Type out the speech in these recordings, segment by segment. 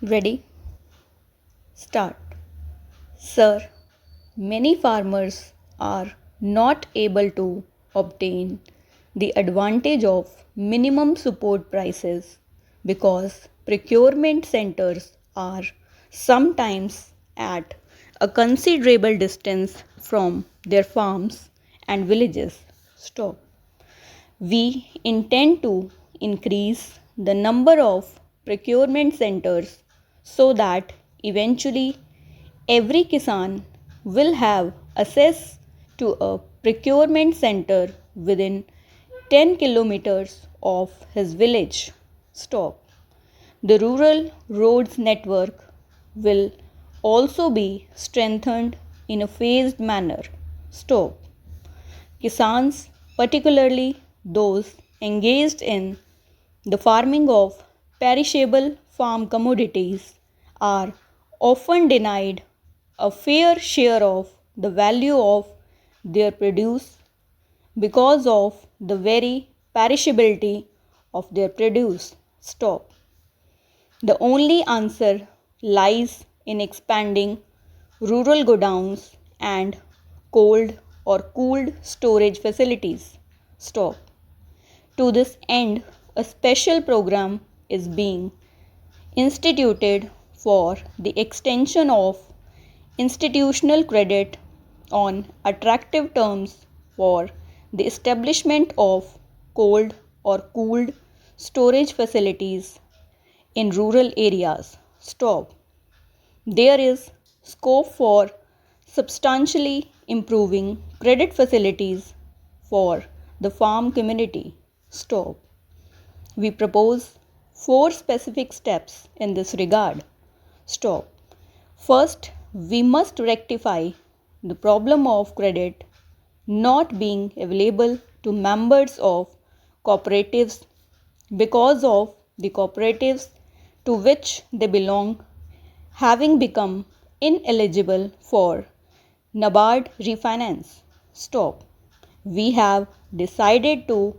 Ready? Start. Sir, many farmers are not able to obtain the advantage of minimum support prices because procurement centers are sometimes at a considerable distance from their farms and villages. Stop. We intend to increase the number of procurement centers so that eventually every Kisan will have access to a procurement center within 10 kilometers of his village. Stop. The rural roads network will also be strengthened in a phased manner. Stop. Kisans, particularly those engaged in the farming of perishable farm commodities, are often denied a fair share of the value of their produce because of the very perishability of their produce. Stop. The only answer lies in expanding rural godowns and cold or cooled storage facilities. Stop. To this end, a special program is being instituted for the extension of institutional credit on attractive terms for the establishment of cold or cooled storage facilities in rural areas. Stop. There is scope for substantially improving credit facilities for the farm community. Stop. We propose 4 specific steps in this regard. Stop. First, we must rectify the problem of credit not being available to members of cooperatives because of the cooperatives to which they belong having become ineligible for NABARD refinance. Stop. We have decided to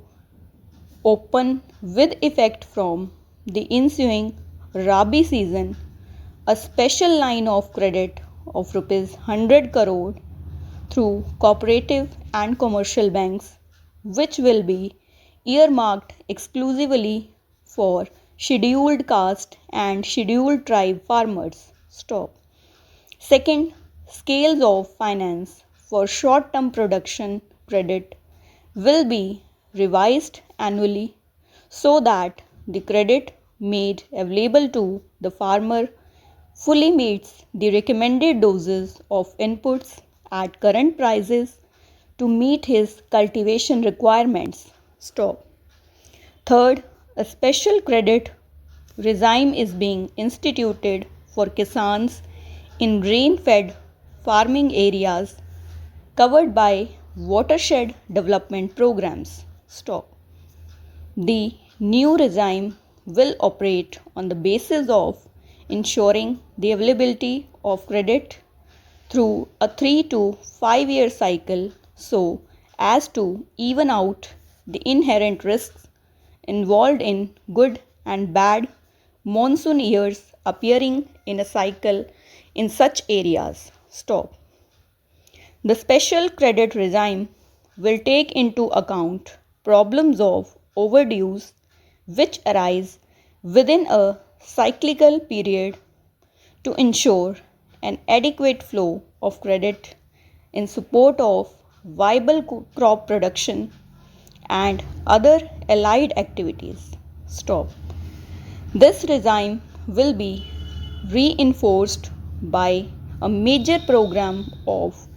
open with effect from the ensuing Rabi season a special line of credit of rupees 100 crore through cooperative and commercial banks, which will be earmarked exclusively for scheduled caste and scheduled tribe farmers. Stop. Second, scales of finance for short term production credit will be revised annually so that the credit made available to the farmer fully meets the recommended doses of inputs at current prices to meet his cultivation requirements. Stop. Third, a special credit regime is being instituted for Kisans in rain-fed farming areas covered by watershed development programs. Stop. The new regime will operate on the basis of ensuring the availability of credit through a 3 to 5 year cycle so as to even out the inherent risks involved in good and bad monsoon years appearing in a cycle in such areas. Stop. The special credit regime will take into account problems of overdues which arise within a cyclical period to ensure an adequate flow of credit in support of viable crop production and other allied activities. Stop. This regime will be reinforced by a major program of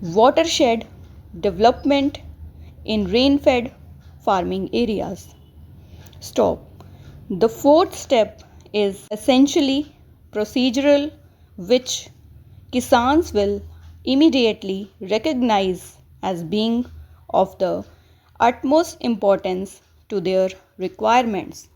watershed development in rain-fed farming areas. Stop. The fourth step is essentially procedural, which Kisans will immediately recognize as being of the utmost importance to their requirements.